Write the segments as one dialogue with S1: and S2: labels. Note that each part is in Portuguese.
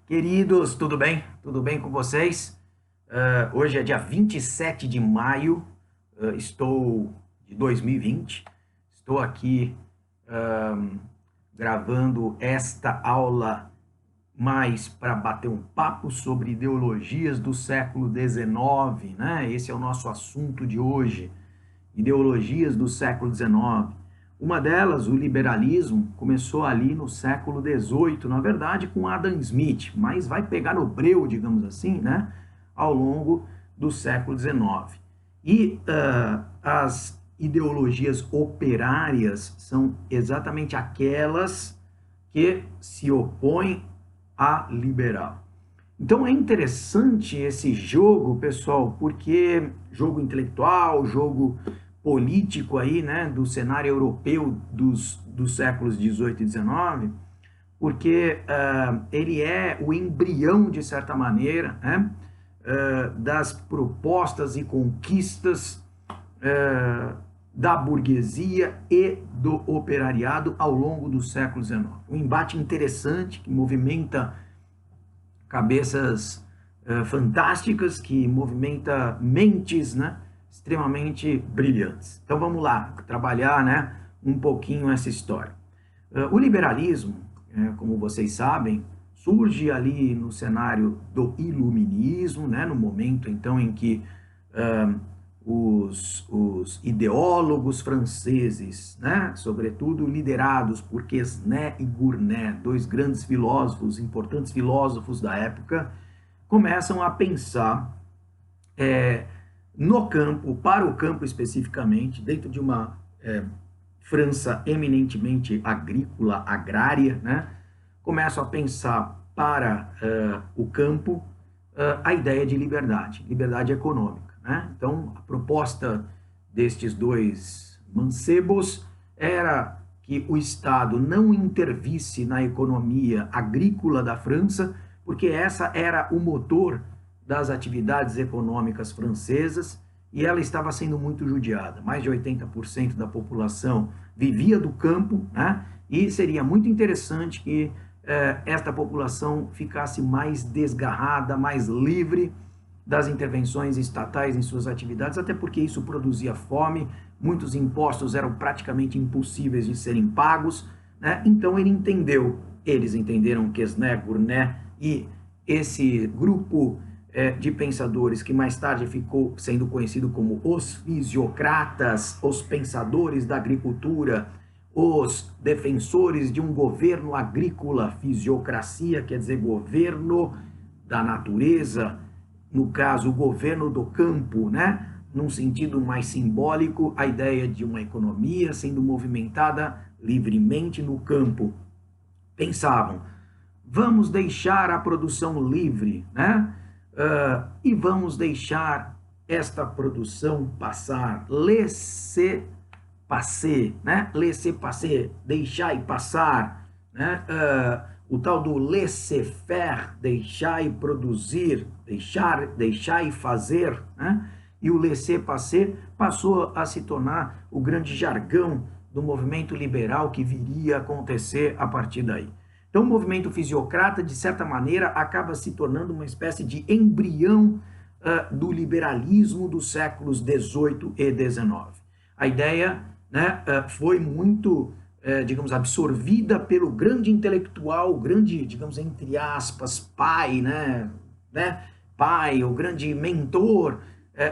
S1: Queridos, tudo bem? Tudo bem com vocês? Hoje é dia 27 de maio, estou de 2020. Estou aqui gravando esta aula mais para bater um papo sobre ideologias do século XIX, né? Esse é o nosso assunto de hoje, ideologias do século XIX. Uma delas, o liberalismo, começou ali no século XVIII, na verdade com Adam Smith, mas vai pegar no breu, digamos assim, né, ao longo do século XIX. E as ideologias operárias são exatamente aquelas que se opõem à liberal. Então é interessante esse jogo, pessoal, porque jogo intelectual, jogo político aí, né, do cenário europeu dos séculos 18 e 19, porque ele é o embrião, de certa maneira, né, das propostas e conquistas da burguesia e do operariado ao longo do século XIX. Um embate interessante que movimenta cabeças fantásticas, que movimenta mentes, né, extremamente brilhantes. Então vamos lá, trabalhar, né, um pouquinho essa história. O liberalismo, como vocês sabem, surge ali no cenário do iluminismo, né, no momento então em que os ideólogos franceses, né, sobretudo liderados por Quesnay e Gournay, dois grandes filósofos, importantes filósofos da época, começam a pensar no campo, para o campo especificamente, dentro de uma França eminentemente agrícola, agrária, né, começam a pensar para o campo a ideia de liberdade, liberdade econômica. Né? Então, a proposta destes dois mancebos era que o Estado não intervisse na economia agrícola da França, porque essa era o motor das atividades econômicas francesas e ela estava sendo muito judiada. Mais de 80% da população vivia do campo, né? E seria muito interessante que esta população ficasse mais desgarrada, mais livre das intervenções estatais em suas atividades, até porque isso produzia fome, muitos impostos eram praticamente impossíveis de serem pagos, né? Então eles entenderam Quesnay, Gournay e esse grupo de pensadores que mais tarde ficou sendo conhecido como os fisiocratas, os pensadores da agricultura, os defensores de um governo agrícola, fisiocracia quer dizer governo da natureza, no caso, o governo do campo, né? Num sentido mais simbólico, a ideia de uma economia sendo movimentada livremente no campo. Pensavam, vamos deixar a produção livre, né? E vamos deixar esta produção passar, laissez-passer, né? Laissez-passer, deixar e passar, né? O tal do laissez-faire, deixar e produzir, deixar e fazer, né? E o laissez-passer passou a se tornar o grande jargão do movimento liberal que viria a acontecer a partir daí. Então, o movimento fisiocrata, de certa maneira, acaba se tornando uma espécie de embrião do liberalismo dos séculos XVIII e XIX. A ideia, né, foi muito digamos, absorvida pelo grande intelectual, grande, digamos, entre aspas, pai, né? Pai, o grande mentor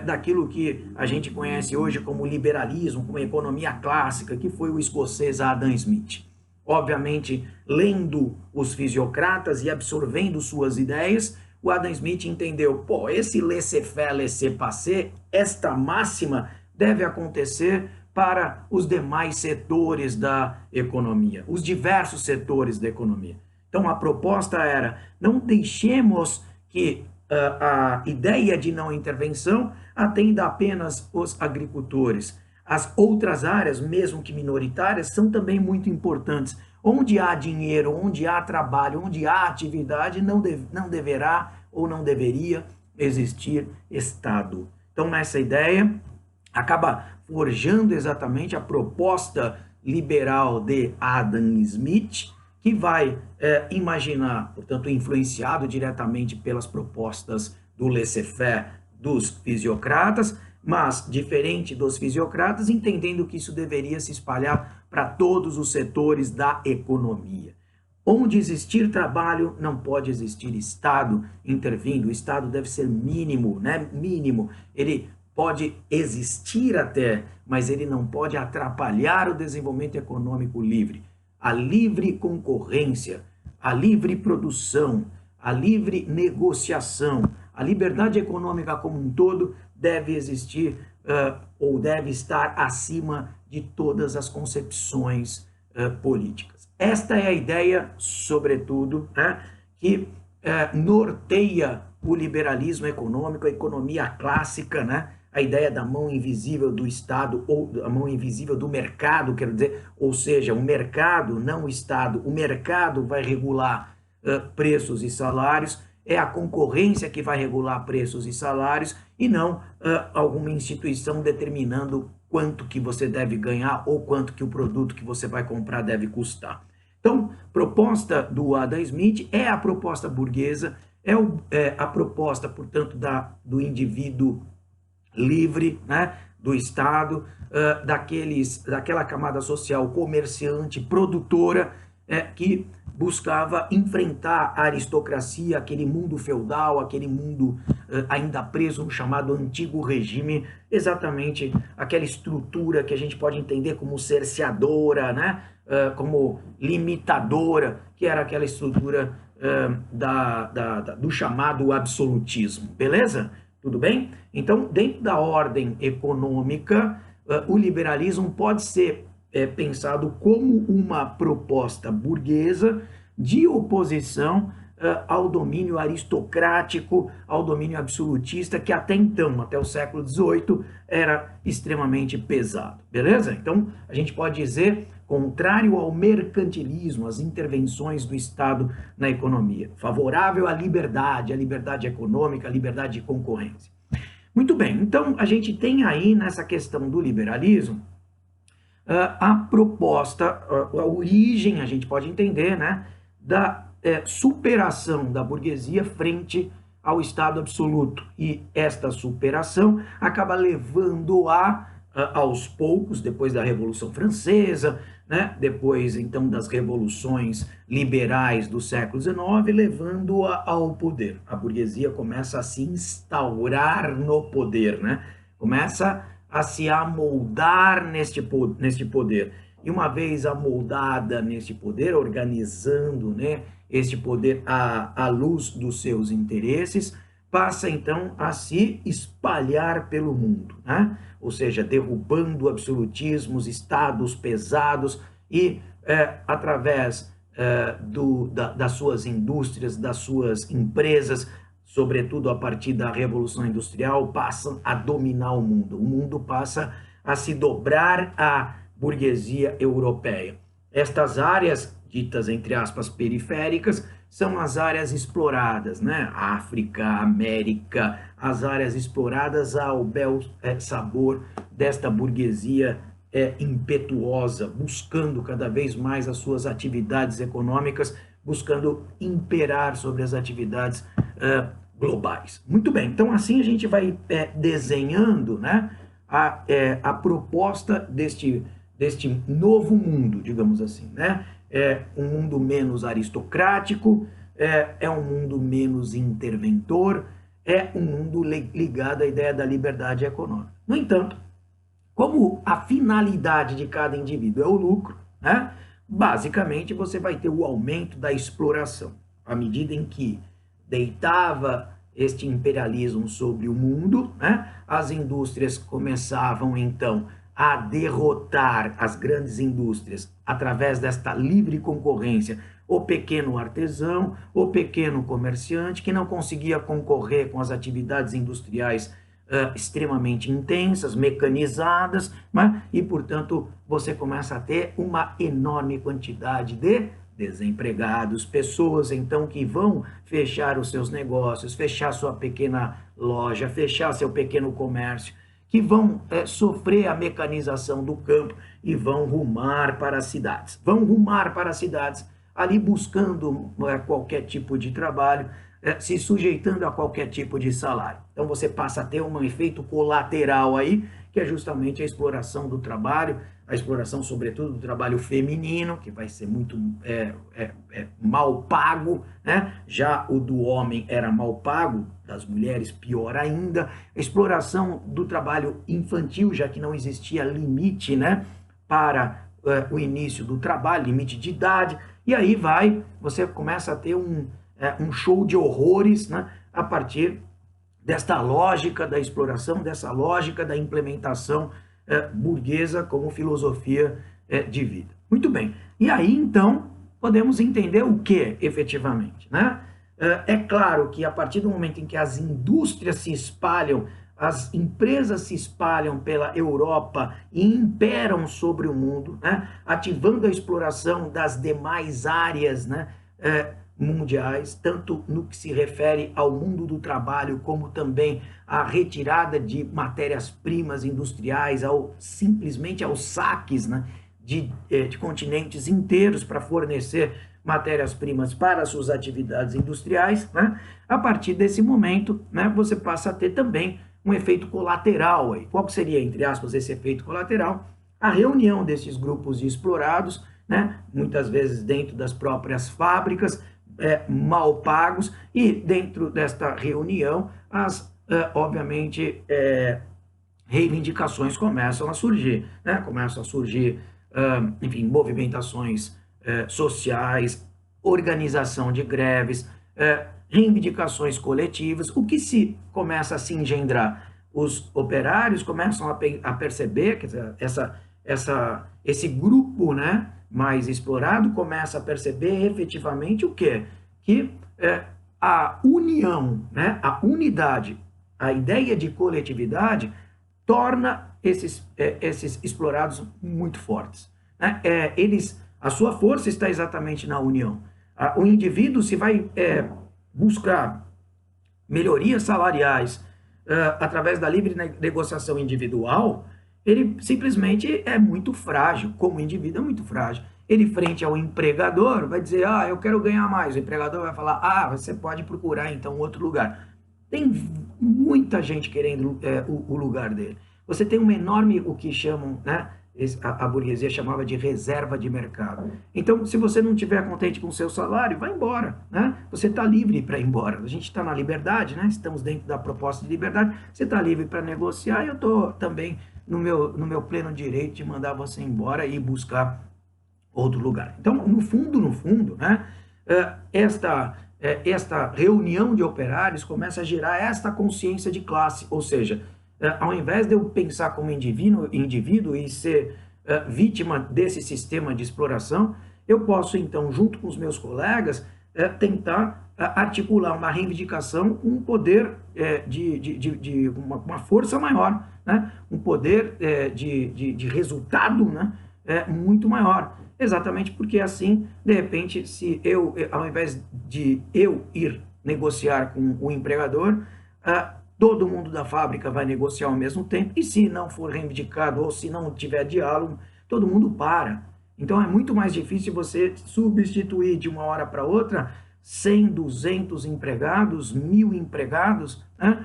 S1: daquilo que a gente conhece hoje como liberalismo, como economia clássica, que foi o escocês Adam Smith. Obviamente, lendo os fisiocratas e absorvendo suas ideias, o Adam Smith entendeu, pô, esse laissez-faire, laissez-passer, esta máxima deve acontecer para os demais setores da economia, os diversos setores da economia. Então, a proposta era, não deixemos que a ideia de não intervenção atenda apenas os agricultores. As outras áreas, mesmo que minoritárias, são também muito importantes. Onde há dinheiro, onde há trabalho, onde há atividade, não deverá ou não deveria existir Estado. Então, nessa ideia, acaba forjando exatamente a proposta liberal de Adam Smith, que vai imaginar, portanto, influenciado diretamente pelas propostas do laissez-faire dos fisiocratas, mas diferente dos fisiocratas, entendendo que isso deveria se espalhar para todos os setores da economia. Onde existir trabalho, não pode existir Estado intervindo. O Estado deve ser mínimo, né? Mínimo. Ele pode existir até, mas ele não pode atrapalhar o desenvolvimento econômico livre. A livre concorrência, a livre produção, a livre negociação, a liberdade econômica como um todo deve existir ou deve estar acima de todas as concepções políticas. Esta é a ideia, sobretudo, né, que norteia o liberalismo econômico, a economia clássica, né, a ideia da mão invisível do Estado ou a mão invisível do mercado, quero dizer, ou seja, o mercado, não o Estado, o mercado vai regular preços e salários, é a concorrência que vai regular preços e salários e não alguma instituição determinando quanto que você deve ganhar ou quanto que o produto que você vai comprar deve custar. Então, proposta do Adam Smith é a proposta burguesa, é a proposta, portanto, do indivíduo livre, né, do Estado, daquela camada social comerciante, produtora, que buscava enfrentar a aristocracia, aquele mundo feudal, aquele mundo ainda preso no chamado antigo regime, exatamente aquela estrutura que a gente pode entender como cerceadora, né, como limitadora, que era aquela estrutura do chamado absolutismo, beleza? Tudo bem? Então, dentro da ordem econômica, o liberalismo pode ser pensado como uma proposta burguesa de oposição ao domínio aristocrático, ao domínio absolutista, que até então, até o século XVIII, era extremamente pesado, beleza? Então, a gente pode dizer, contrário ao mercantilismo, às intervenções do Estado na economia, favorável à liberdade econômica, à liberdade de concorrência. Muito bem, então a gente tem aí nessa questão do liberalismo a proposta, a origem, a gente pode entender, né, da superação da burguesia frente ao Estado absoluto. E esta superação acaba levando aos poucos, depois da Revolução Francesa, né, depois então das revoluções liberais do século XIX, levando-a ao poder. A burguesia começa a se instaurar no poder, né? Começa a se amoldar neste poder. E uma vez amoldada neste poder, organizando, né, este poder à luz dos seus interesses, passa então a se espalhar pelo mundo, né? Ou seja, derrubando absolutismos, estados pesados e através das suas indústrias, das suas empresas, sobretudo a partir da Revolução Industrial, passam a dominar o mundo. O mundo passa a se dobrar à burguesia europeia. Estas áreas, ditas entre aspas periféricas, são as áreas exploradas, né? África, América, as áreas exploradas ao bel sabor desta burguesia impetuosa, buscando cada vez mais as suas atividades econômicas, buscando imperar sobre as atividades globais. Muito bem, então assim a gente vai desenhando, né, a proposta deste novo mundo, digamos assim, né? É um mundo menos aristocrático, é um mundo menos interventor, é um mundo ligado à ideia da liberdade econômica. No entanto, como a finalidade de cada indivíduo é o lucro, né? Basicamente você vai ter o aumento da exploração. À medida em que deitava este imperialismo sobre o mundo, né, as indústrias começavam então a derrotar as grandes indústrias através desta livre concorrência, o pequeno artesão, o pequeno comerciante que não conseguia concorrer com as atividades industriais extremamente intensas, mecanizadas, né? E, portanto, você começa a ter uma enorme quantidade de desempregados, pessoas, então, que vão fechar os seus negócios, fechar sua pequena loja, fechar seu pequeno comércio, que vão sofrer a mecanização do campo e vão rumar para as cidades. Vão rumar para as cidades ali buscando qualquer tipo de trabalho, se sujeitando a qualquer tipo de salário. Então você passa a ter um efeito colateral aí, que é justamente a exploração do trabalho, a exploração, sobretudo, do trabalho feminino, que vai ser muito mal pago, né? Já o do homem era mal pago, das mulheres pior ainda. A exploração do trabalho infantil, já que não existia limite, né, para o início do trabalho, limite de idade, e aí você começa a ter um show de horrores, né, a partir desta lógica da exploração, dessa lógica da implementação burguesa como filosofia de vida. Muito bem. E aí, então, podemos entender o que, efetivamente, né? É claro que a partir do momento em que as indústrias se espalham, as empresas se espalham pela Europa e imperam sobre o mundo, né, ativando a exploração das demais áreas, né, mundiais, tanto no que se refere ao mundo do trabalho, como também à retirada de matérias-primas industriais, simplesmente aos saques, né, de continentes inteiros para fornecer matérias-primas para suas atividades industriais, né? A partir desse momento, né, você passa a ter também um efeito colateral. Aí. Qual seria, entre aspas, esse efeito colateral? A reunião desses grupos de explorados, né, muitas vezes dentro das próprias fábricas, mal pagos, e dentro desta reunião, obviamente, reivindicações começam a surgir, né? Começam a surgir, enfim, movimentações sociais, organização de greves, reivindicações coletivas, o que se começa a se engendrar? Os operários começam a perceber que esse grupo, né, mais explorado começa a perceber efetivamente o quê? Que a união, né, a unidade, a ideia de coletividade torna esses explorados muito fortes. Né? A sua força está exatamente na união. O indivíduo, se vai buscar melhorias salariais através da livre negociação individual, ele simplesmente é muito frágil, como indivíduo é muito frágil. Ele, frente ao empregador, vai dizer, eu quero ganhar mais. O empregador vai falar, você pode procurar, então, outro lugar. Tem muita gente querendo o lugar dele. Você tem um enorme, o que chamam, né, a burguesia chamava de reserva de mercado. Então, se você não estiver contente com o seu salário, vai embora, né? Você está livre para ir embora. A gente está na liberdade, né? Estamos dentro da proposta de liberdade. Você está livre para negociar e eu estou também no meu pleno direito de mandar você embora e buscar outro lugar. Então, no fundo, né? Esta reunião de operários começa a gerar esta consciência de classe, ou seja, ao invés de eu pensar como indivíduo e ser vítima desse sistema de exploração, eu posso, então, junto com os meus colegas, tentar articular uma reivindicação com um poder de uma força maior, né? Um poder de resultado, né? Muito maior. Exatamente porque assim, de repente, se ao invés de eu ir negociar com o empregador, todo mundo da fábrica vai negociar ao mesmo tempo, e se não for reivindicado ou se não tiver diálogo, todo mundo para. Então é muito mais difícil você substituir de uma hora para outra 100, 200 empregados, 1000 empregados, né,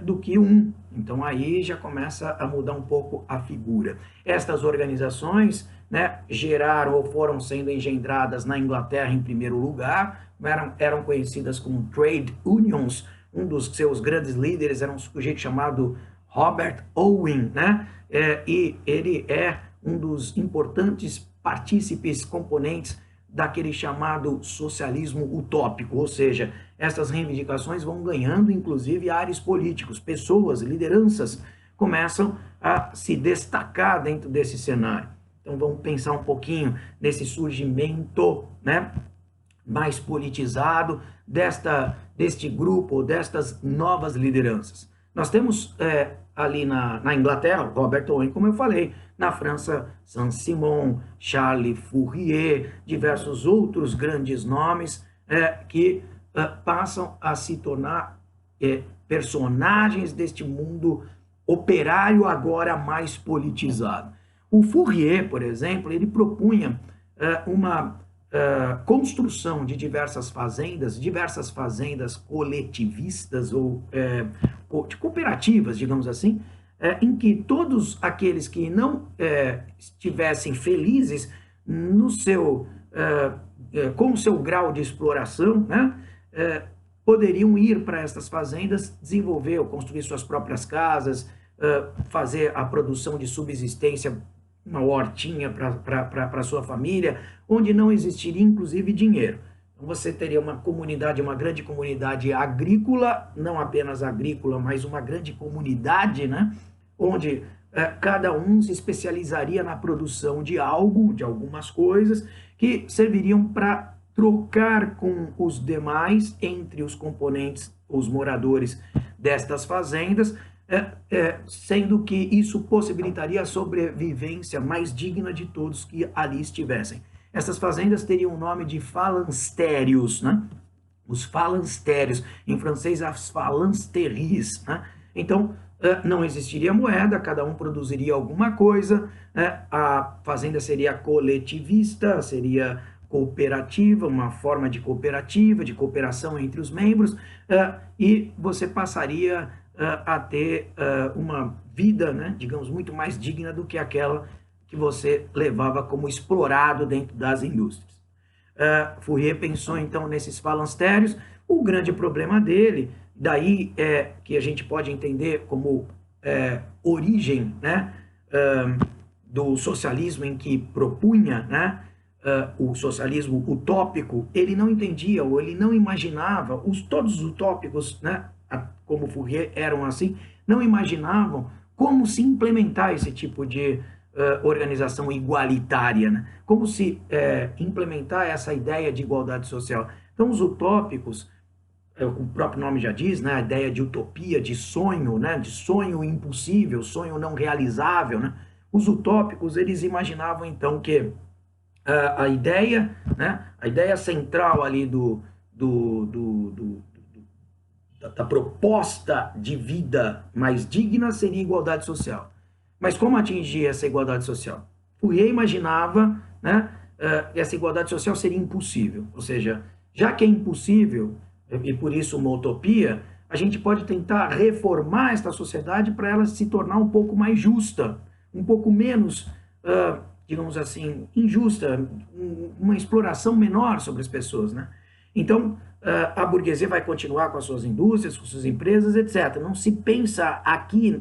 S1: do que um. Então aí já começa a mudar um pouco a figura. Estas organizações, né, geraram ou foram sendo engendradas na Inglaterra em primeiro lugar, eram conhecidas como trade unions. Um dos seus grandes líderes era um sujeito chamado Robert Owen, né? E ele é um dos importantes partícipes, componentes daquele chamado socialismo utópico, ou seja, essas reivindicações vão ganhando, inclusive, áreas políticos, pessoas, lideranças começam a se destacar dentro desse cenário. Então vamos pensar um pouquinho nesse surgimento, né, mais politizado deste grupo, destas novas lideranças. Nós temos ali na Inglaterra, Robert Owen, como eu falei, na França, Saint-Simon, Charles Fourier, diversos outros grandes nomes que passam a se tornar personagens deste mundo operário agora mais politizado. O Fourier, por exemplo, ele propunha uma construção de diversas fazendas coletivistas ou de cooperativas, digamos assim, em que todos aqueles que não estivessem felizes no seu, com o seu grau de exploração, né, poderiam ir para essas fazendas, desenvolver ou construir suas próprias casas, fazer a produção de subsistência, uma hortinha para a sua família, onde não existiria, inclusive, dinheiro. Então, você teria uma comunidade, uma grande comunidade agrícola, não apenas agrícola, mas uma grande comunidade, né? Onde cada um se especializaria na produção de algo, de algumas coisas, que serviriam para trocar com os demais, entre os componentes, os moradores destas fazendas, sendo que isso possibilitaria a sobrevivência mais digna de todos que ali estivessem. Essas fazendas teriam o nome de phalanstérios, né? Os phalanstérios, em francês as phalansteries, né? Então, não existiria moeda, cada um produziria alguma coisa, né? A fazenda seria coletivista, seria cooperativa, uma forma de cooperativa, de cooperação entre os membros, e você passaria a ter uma vida, né, digamos, muito mais digna do que aquela que você levava como explorado dentro das indústrias. Fourier pensou, então, nesses phalanstérios. O grande problema dele, daí que a gente pode entender como origem, né, do socialismo em que propunha, né, o socialismo utópico, ele não entendia ou ele não imaginava, todos os utópicos, né, como Fourier eram assim, não imaginavam como se implementar esse tipo de organização igualitária, né? Como se implementar essa ideia de igualdade social. Então, os utópicos, o próprio nome já diz, né, a ideia de utopia, de sonho, né, de sonho impossível, sonho não realizável, né? Os utópicos, eles imaginavam, então, que a ideia, né, a ideia central ali da proposta de vida mais digna seria igualdade social. Mas como atingir essa igualdade social? Fourier imaginava, né, que essa igualdade social seria impossível. Ou seja, já que é impossível, e por isso uma utopia, a gente pode tentar reformar esta sociedade para ela se tornar um pouco mais justa, um pouco menos, digamos assim, injusta, uma exploração menor sobre as pessoas, né? Então, a burguesia vai continuar com as suas indústrias, com suas empresas, etc. Não se pensa aqui,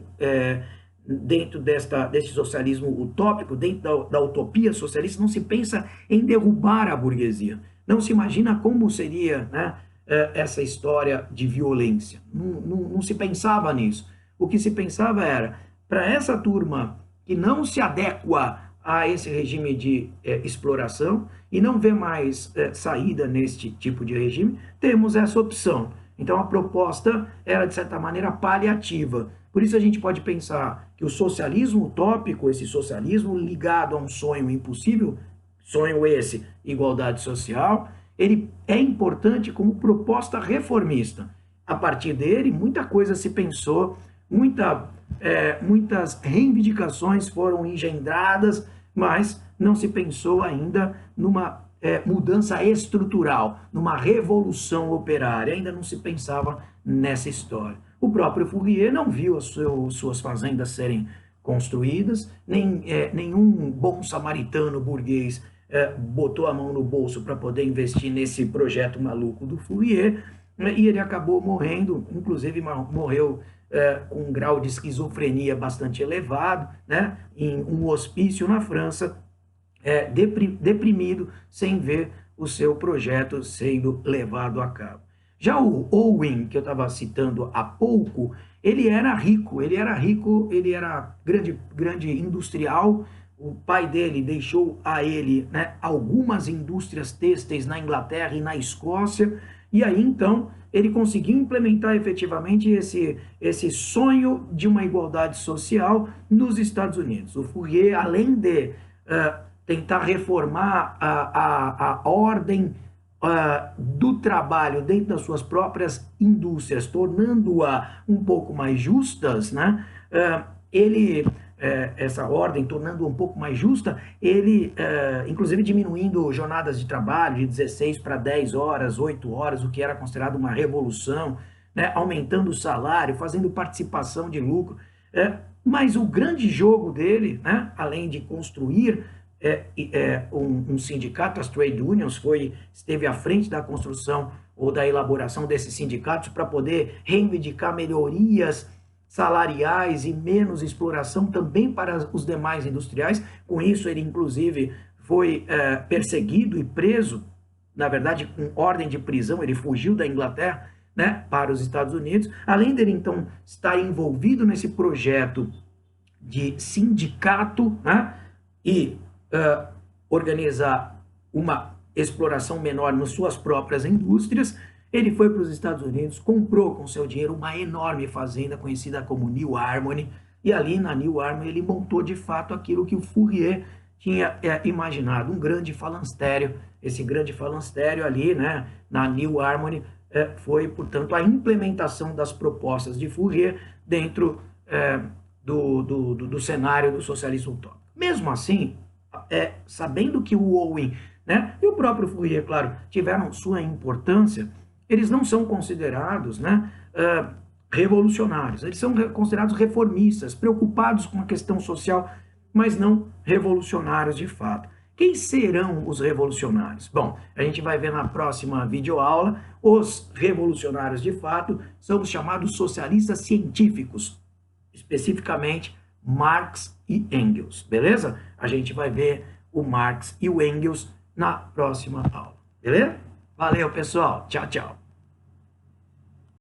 S1: dentro desse socialismo utópico, dentro da utopia socialista, não se pensa em derrubar a burguesia. Não se imagina como seria, né, essa história de violência. Não se pensava nisso. O que se pensava era, para essa turma que não se adequa a esse regime de exploração e não vê mais saída neste tipo de regime, temos essa opção. Então, a proposta era, de certa maneira, paliativa. Por isso, a gente pode pensar que o socialismo utópico, esse socialismo ligado a um sonho impossível, sonho esse, igualdade social, ele é importante como proposta reformista. A partir dele, muita coisa se pensou, muitas reivindicações foram engendradas, mas não se pensou ainda numa mudança estrutural, numa revolução operária, ainda não se pensava nessa história. O próprio Fourier não viu as suas fazendas serem construídas, nenhum bom samaritano burguês botou a mão no bolso para poder investir nesse projeto maluco do Fourier, e ele acabou morrendo, inclusive morreu com um grau de esquizofrenia bastante elevado, né, em um hospício na França, deprimido, sem ver o seu projeto sendo levado a cabo. Já o Owen, que eu estava citando há pouco, ele era rico, ele era grande industrial. O pai dele deixou a ele, né, algumas indústrias têxteis na Inglaterra e na Escócia, e aí então ele conseguiu implementar efetivamente esse sonho de uma igualdade social nos Estados Unidos. O Fourier, além de tentar reformar a ordem do trabalho dentro das suas próprias indústrias, tornando-a um pouco mais justas, né, ele, essa ordem, tornando um pouco mais justa, ele, inclusive diminuindo jornadas de trabalho de 16 para 10 horas, 8 horas, o que era considerado uma revolução, né, aumentando o salário, fazendo participação de lucro. Mas o grande jogo dele, né, além de construir um sindicato, as trade unions, esteve à frente da construção ou da elaboração desses sindicatos para poder reivindicar melhorias salariais e menos exploração também para os demais industriais. Com isso, ele, inclusive, foi perseguido e preso, na verdade, com ordem de prisão, ele fugiu da Inglaterra, né, para os Estados Unidos. Além dele, então, estar envolvido nesse projeto de sindicato, né, e organizar uma exploração menor nas suas próprias indústrias, ele foi para os Estados Unidos, comprou com seu dinheiro uma enorme fazenda conhecida como New Harmony, e ali na New Harmony ele montou de fato aquilo que o Fourier tinha imaginado, um grande falanstério. Esse grande falanstério ali, né, na New Harmony, foi, portanto, a implementação das propostas de Fourier dentro do cenário do socialismo utópico. Mesmo assim, sabendo que o Owen, né, e o próprio Fourier, claro, tiveram sua importância, eles não são considerados, né, revolucionários, eles são considerados reformistas, preocupados com a questão social, mas não revolucionários de fato. Quem serão os revolucionários? Bom, a gente vai ver na próxima videoaula. Os revolucionários de fato são os chamados socialistas científicos, especificamente Marx e Engels, beleza? A gente vai ver o Marx e o Engels na próxima aula, beleza? Valeu, pessoal. Tchau, tchau.